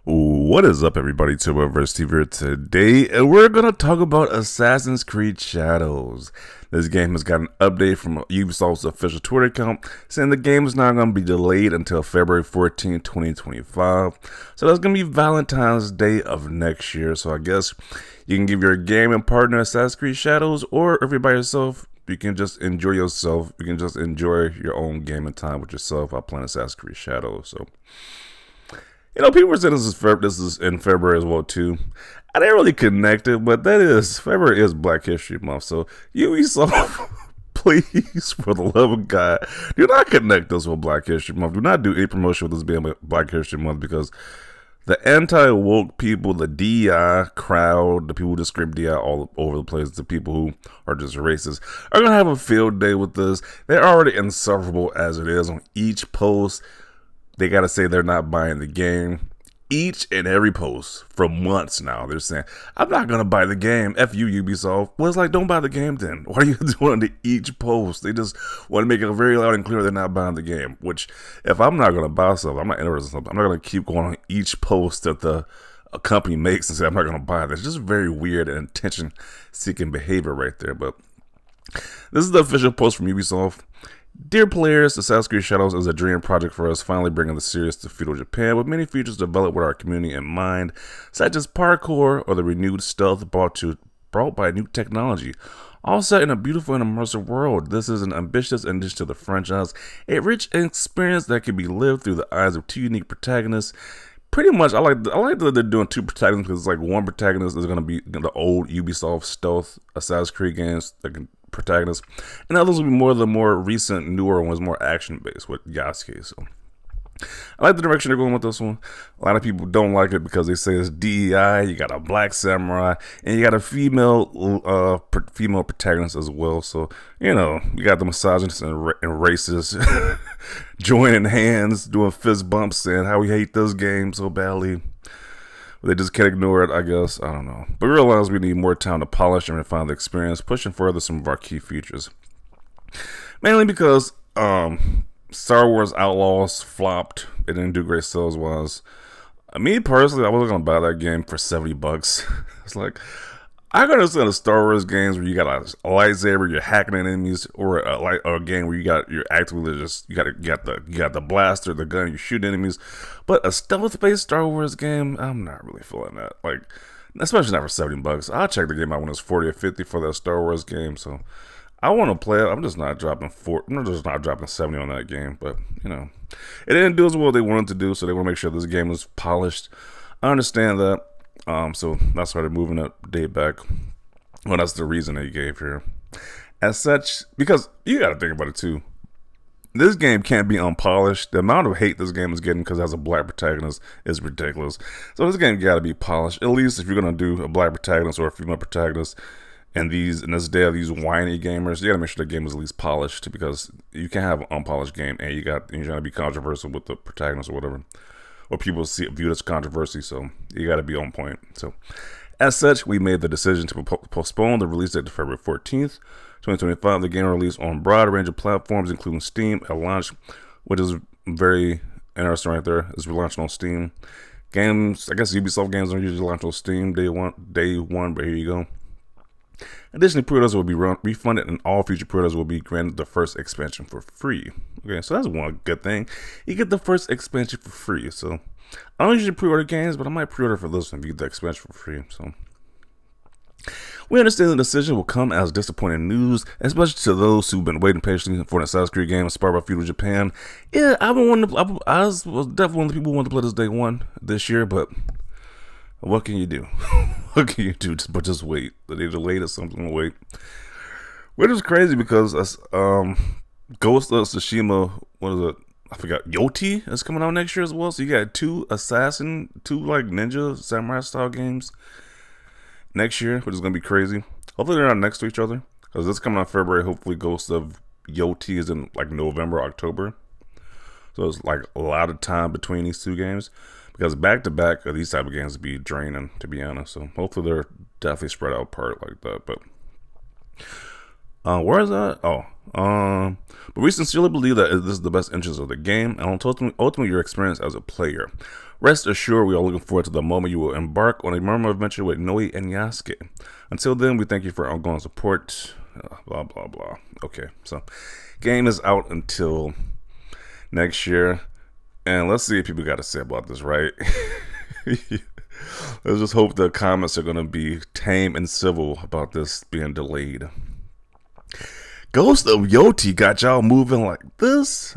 What is up, everybody? Turboverse TV here today, and we're gonna talk about Assassin's Creed Shadows. This game has got an update from Ubisoft's official Twitter account saying the game is now gonna be delayed until February 14, 2025. So that's gonna be Valentine's Day of next year. So I guess you can give your gaming partner Assassin's Creed Shadows, or if you're by yourself, you can just enjoy yourself. You can just enjoy your own gaming time with yourself while playing Assassin's Creed Shadows. So. People were saying this is in February as well too. I didn't really connect it, but February is Black History Month. So Ubisoft, please, for the love of God, do not connect this with Black History Month. Do not do any promotion with this being Black History Month, because the anti-woke people, the DEI crowd, the people who just scream DEI all over the place, the people who are just racist, are going to have a field day with this. They're already insufferable as it is. On each post, they got to say they're not buying the game. Each and every post for months now, they're saying, I'm not going to buy the game. F you, Ubisoft. Well, it's like, don't buy the game then. What are you doing to each post? They just want to make it very loud and clear they're not buying the game. Which, if I'm not going to buy something, I'm not interested in something, I'm not going to keep going on each post that a company makes and say, I'm not going to buy this. It's just very weird and attention-seeking behavior right there. But this is the official post from Ubisoft. Dear players, Assassin's Creed Shadows is a dream project for us, finally bringing the series to feudal Japan, with many features developed with our community in mind, such as parkour or the renewed stealth brought by new technology. All set in a beautiful and immersive world, this is an ambitious addition to the franchise, a rich experience that can be lived through the eyes of two unique protagonists. Pretty much, I like that they're doing two protagonists, because it's like one protagonist is going to be the old Ubisoft stealth Assassin's Creed games that can protagonist, and others will be more of the more recent, newer ones, more action-based with Yasuke. So I like the direction they're going with this one. A lot of people don't like it because they say it's DEI, you got a black samurai, and you got a female protagonist as well. So, you got the misogynists and racists joining hands, doing fist bumps, saying how we hate this game so badly. They just can't ignore it, I guess. I don't know. But we realize we need more time to polish and refine the experience, pushing further some of our key features. Mainly because Star Wars Outlaws flopped. It didn't do great sales-wise. Me, personally, I wasn't going to buy that game for $70. It's like, I can understand the Star Wars games where you got a lightsaber, you're hacking at enemies, or a game where you're actively just you got the blaster, the gun, you shoot enemies. But a stealth-based Star Wars game, I'm not really feeling that. Like, especially not for $70. I'll check the game out when it's 40 or 50 for that Star Wars game. So I want to play it. I'm just not dropping 70 on that game. But it didn't do as well as they wanted to do, so they want to make sure this game is polished. I understand that. So that's why they're moving that date back. Well, that's the reason they gave here. As such, because you got to think about it too. This game can't be unpolished. The amount of hate this game is getting because it has a black protagonist is ridiculous. So this game got to be polished. At least if you're gonna do a black protagonist or a female protagonist, in this day of these whiny gamers, you got to make sure the game is at least polished, because you can't have an unpolished game and you're trying to be controversial with the protagonist or view it as controversy, so you got to be on point. So, as such, we made the decision to postpone the release date to February 14th, 2025. The game released on a broad range of platforms, including Steam at launch, which is very interesting right there. It's launched on Steam. Games, I guess Ubisoft games don't usually launch on Steam day one, but here you go. Additionally, pre-orders will be refunded, and all future pre-orders will be granted the first expansion for free. Okay, so that's one good thing. You get the first expansion for free. So I don't usually pre-order games, but I might pre-order for this one if you get the expansion for free. So we understand the decision will come as disappointing news, especially to those who've been waiting patiently for an Assassin's Creed game inspired by feudal Japan. Yeah, I was definitely one of the people who wanted to play this day one this year, but what can you do? What can you do but just wait? They delayed it, something to wait. Which is crazy because Ghost of Tsushima, what is it? I forgot. Yotei is coming out next year as well. So you got two like ninja samurai style games next year, which is gonna be crazy. Hopefully they're not next to each other, because this coming out in February. Hopefully Ghost of Yotei is in like November, October. So it's like a lot of time between these two games, because back to back of these type of games would be draining, to be honest. So hopefully they're definitely spread out apart like that. But where is that? Oh, But we sincerely believe that this is the best interest of the game and ultimately your experience as a player. Rest assured, we are looking forward to the moment you will embark on a Murmur adventure with Noe and Yasuke. Until then, we thank you for ongoing support. Blah, blah, blah. Okay, so game is out until next year. And let's see what people got to say about this, right? Let's just hope the comments are going to be tame and civil about this being delayed. Ghost of Yotei got y'all moving like this?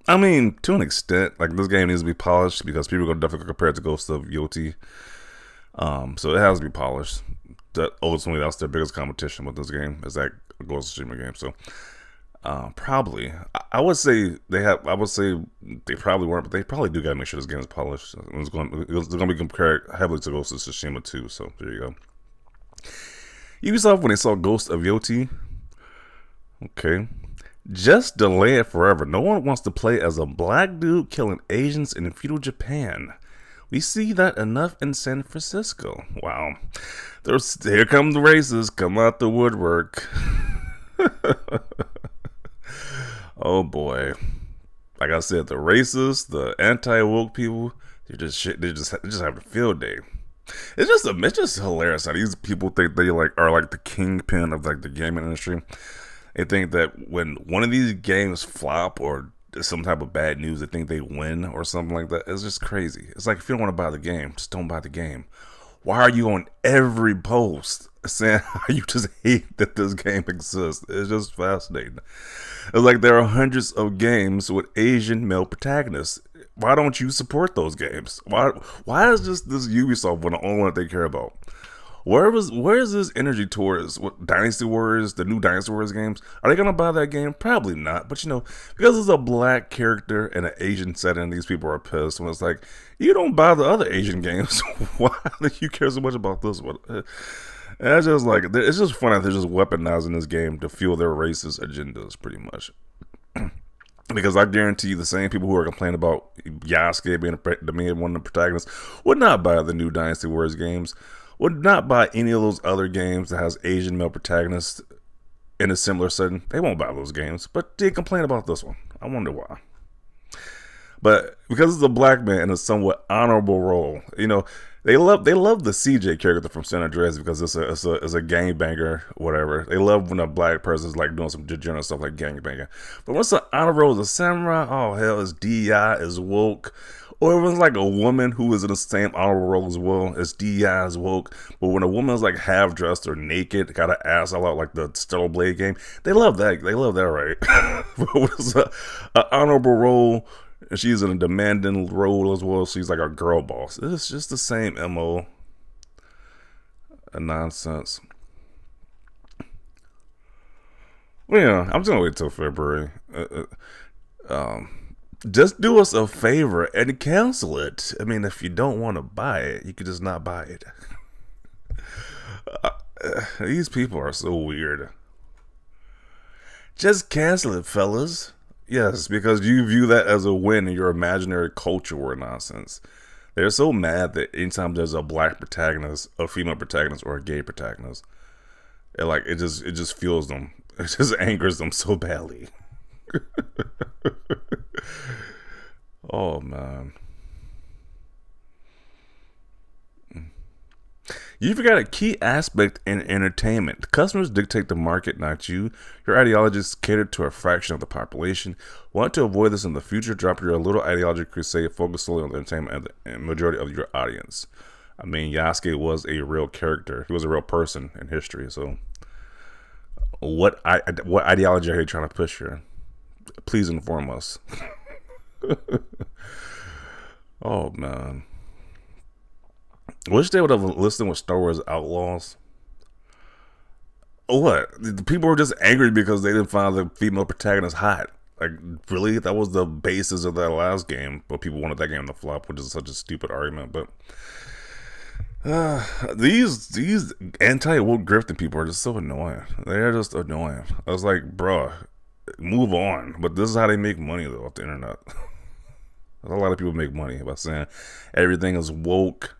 I mean, to an extent, like this game needs to be polished because people are going to definitely compare it to Ghost of Yotei. So it has to be polished. Ultimately, that's their biggest competition with this game, is that Ghost of Tsushima game. So probably, I would say they probably weren't, but they probably do got to make sure this game is polished. It's going to be compared heavily to Ghost of Tsushima too. So there you go. Ubisoft, when they saw Ghost of Yotei, okay, just delay it forever. No one wants to play as a black dude killing Asians in feudal Japan. We see that enough in San Francisco. Wow. Here come the racists, come out the woodwork. Oh boy. Like I said, the racists, the anti-woke people, they just have a field day. It's just hilarious how these people think they are like the kingpin of like the gaming industry. They think that when one of these games flop or some type of bad news, they think they win or something like that. It's just crazy. It's like, if you don't want to buy the game, just don't buy the game. Why are you on every post saying how you just hate that this game exists? It's just fascinating. It's like there are hundreds of games with Asian male protagonists. Why don't you support those games? Why is just this Ubisoft one the only one that they care about? Where is this energy towards Dynasty Warriors, the new Dynasty Warriors games? Are they gonna buy that game? Probably not. But you know, because it's a black character in an Asian setting, these people are pissed when it's like, you don't buy the other Asian games. Why do you care so much about this one? And it's just like, it's just funny that they're just weaponizing this game to fuel their racist agendas, pretty much. Because I guarantee you, the same people who are complaining about Yasuke being one of the protagonists would not buy the new Dynasty Warriors games, would not buy any of those other games that has Asian male protagonists in a similar setting. They won't buy those games, but they complain about this one. I wonder why. But because it's a black man in a somewhat honorable role, you know, they love the CJ character from San Andreas because it's a gangbanger, whatever. They love when a black person is like doing some degenerate stuff like gangbanging. But once the honorable role is a samurai, oh hell, is DEI, is woke. Or if it's like a woman who is in the same honorable role as well, as DEI, is woke. But when a woman is like half dressed or naked, got an ass all out like the Stellar Blade game, they love that. They love that, right? But when it's an honorable role, and she's in a demanding role as well, she's like a girl boss. It's just the same MO. A nonsense. Well, yeah, I'm just gonna wait till February. Just do us a favor and cancel it. I mean, if you don't want to buy it, you could just not buy it. These people are so weird. Just cancel it, fellas. Yes, because you view that as a win in your imaginary culture war nonsense. They're so mad that anytime there's a black protagonist, a female protagonist, or a gay protagonist, it just fuels them. It just angers them so badly. Oh man. You forgot a key aspect in entertainment. Customers dictate the market, not you. Your ideologies cater to a fraction of the population. Want to avoid this in the future? Drop your little ideology crusade, focus solely on the entertainment and the majority of your audience. I mean, Yasuke was a real character. He was a real person in history. So, what ideology are you trying to push here? Please inform us. Oh man. Wish they would have listened with Star Wars Outlaws. What? The people were just angry because they didn't find the female protagonist hot. Like, really? That was the basis of that last game, but people wanted that game to flop, which is such a stupid argument. But these anti-woke grifting people are just so annoying. They're just annoying. I was like, bruh, move on. But this is how they make money, though, off the internet. A lot of people make money by saying everything is woke.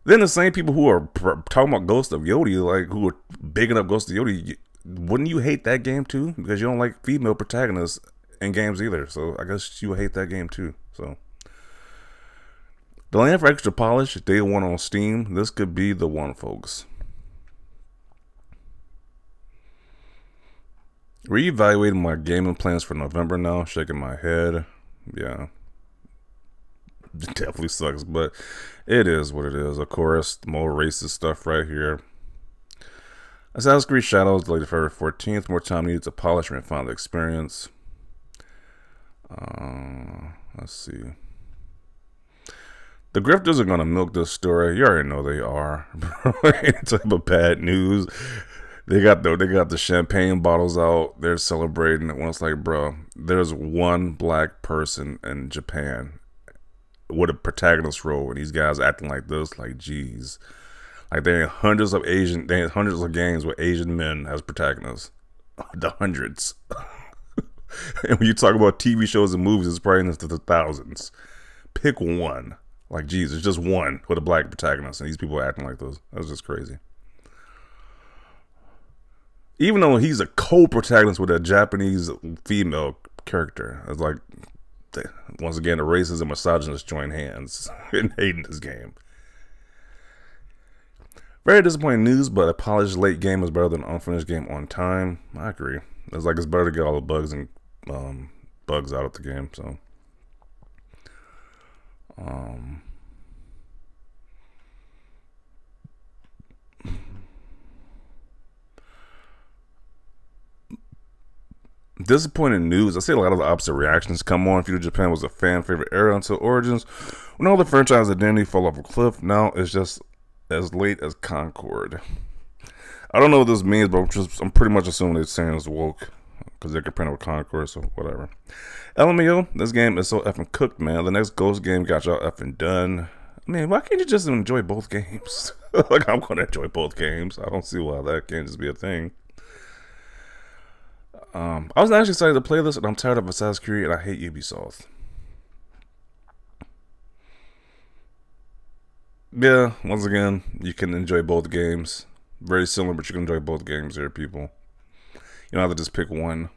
Then the same people who are talking about Ghost of Yotei, like who are bigging up Ghost of Yotei, wouldn't you hate that game too? Because you don't like female protagonists in games either. So I guess you would hate that game too. So the land for extra polish, day one on Steam. This could be the one, folks. Reevaluating my gaming plans for November now. Shaking my head. Yeah. It definitely sucks, but it is what it is. Of course, more racist stuff right here. Assassin's Creed Shadows delayed February 14th. More time needed to polish and refine the experience. Let's see. The grifters are gonna milk this story. You already know they are. Any type of bad news. They got the champagne bottles out. They're celebrating it. When it's like, bro, there's one black person in Japan with a protagonist role, and these guys acting like this. Like, geez, like they had hundreds of games with Asian men as protagonists. The hundreds. And when you talk about TV shows and movies, it's probably into the thousands. Pick one. Like, geez, it's just one with a black protagonist, and these people are acting like this. That's just crazy. Even though he's a co-protagonist with a Japanese female character, it's like, once again, the racists and misogynists join hands in hating this game. Very disappointing news, but a polished late game is better than an unfinished game on time. I agree. It's like it's better to get all the bugs and bugs out of the game. So, disappointing news. I see a lot of the opposite reactions come on. Future Japan was a fan favorite era until Origins. When all the franchise identity fell off a cliff, now it's just as late as Concord. I don't know what this means, but I'm pretty much assuming they're saying it's woke because they're comparing it with Concord, so whatever. LMAO, this game is so effing cooked, man. The next Ghost game got y'all effing done. I mean, why can't you just enjoy both games? Like, I'm gonna enjoy both games. I don't see why that can't just be a thing. I was actually excited to play this, and I'm tired of Assassin's Creed, and I hate Ubisoft. Yeah, once again, you can enjoy both games. Very similar, but you can enjoy both games here, people. You don't have to just pick one.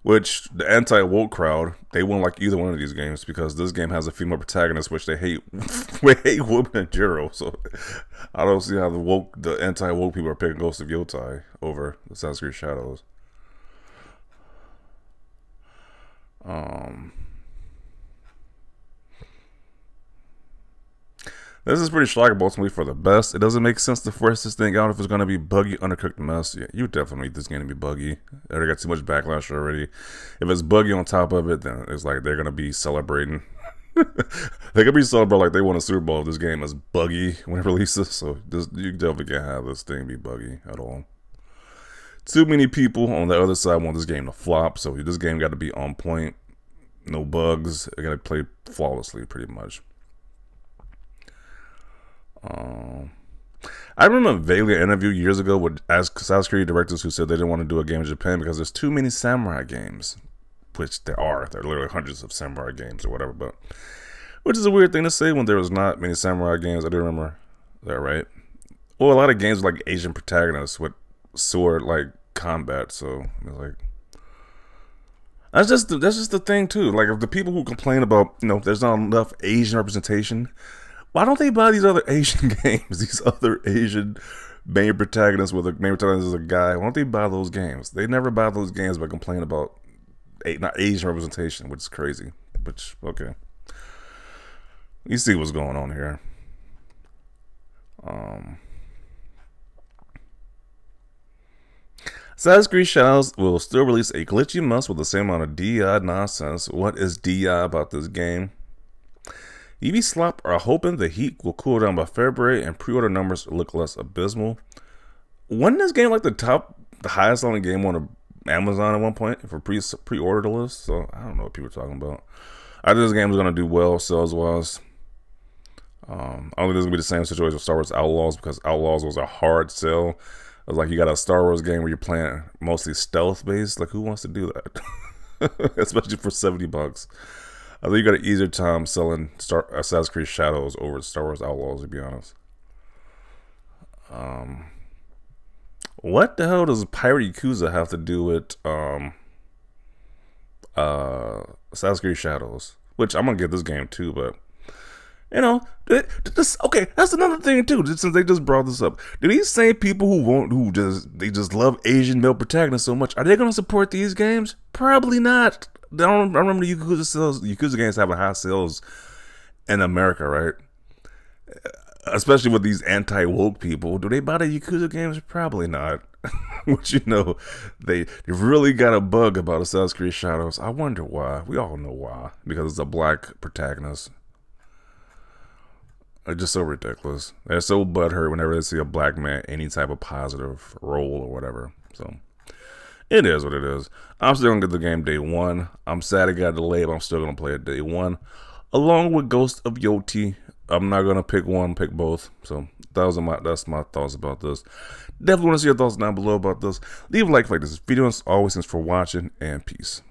Which, the anti-woke crowd, they won't like either one of these games because this game has a female protagonist, which they hate. We hate women in general, so I don't see how the anti-woke people are picking Ghost of Yotei over Assassin's Creed Shadows. This is pretty shocking, ultimately for the best. It doesn't make sense to force this thing out if it's going to be buggy, undercooked mess. Yeah, you definitely need this game to be buggy. They already got too much backlash already. If it's buggy on top of it, then it's like they're going to be celebrating. They could be celebrating like they won a Super Bowl if this game is buggy when it releases. So you definitely can't have this thing be buggy at all. Too many people on the other side want this game to flop, so this game got to be on point. No bugs. It got to play flawlessly, pretty much. I remember vaguely an interview years ago with Assassin's Creed directors who said they didn't want to do a game in Japan because there's too many samurai games, which there are. There are literally hundreds of samurai games or whatever, but which is a weird thing to say when there was not many samurai games. I do remember that, right? Well, a lot of games like Asian protagonists with sword like combat, so it's like that's just the thing too. Like, if the people who complain about there's not enough Asian representation, why don't they buy these other Asian games? These other Asian main protagonists with a main protagonist is a guy. Why don't they buy those games? They never buy those games by complaining about not Asian representation, which is crazy. Which, okay, you see what's going on here. Assassin's Creed Shadows will still release a glitchy mess with the same amount of DI nonsense. What is DI about this game? Ubisoft are hoping the heat will cool down by February and pre-order numbers look less abysmal. Wasn't this game like the highest selling game on Amazon at one point for pre-order list? So I don't know what people are talking about. I think this game is going to do well sales wise. I don't think this is going to be the same situation with Star Wars Outlaws, because Outlaws was a hard sell. It was like, you got a Star Wars game where you're playing mostly stealth based. Like, who wants to do that? Especially for $70. I think you got an easier time selling Assassin's Creed Shadows over Star Wars Outlaws, to be honest. What the hell does Pirate Yakuza have to do with Assassin's Creed Shadows? Which I'm gonna get this game too, but you know, this okay. That's another thing too. Since they just brought this up, do these same people who just love Asian male protagonists so much, are they gonna support these games? Probably not. I remember the Yakuza games having high sales in America, right? Especially with these anti-woke people. Do they buy the Yakuza games? Probably not. But you know, they really got a bug about Assassin's Creed Shadows. I wonder why. We all know why. Because it's a black protagonist. It's just so ridiculous. They're so butthurt whenever they see a black man any type of positive role or whatever. So it is what it is. I'm still gonna get the game day one. I'm sad it got delayed, but I'm still gonna play it day one. Along with Ghost of Yotei. I'm not gonna pick one, pick both. So that's my thoughts about this. Definitely want to see your thoughts down below about this. Leave a like this video. As always, thanks for watching, and peace.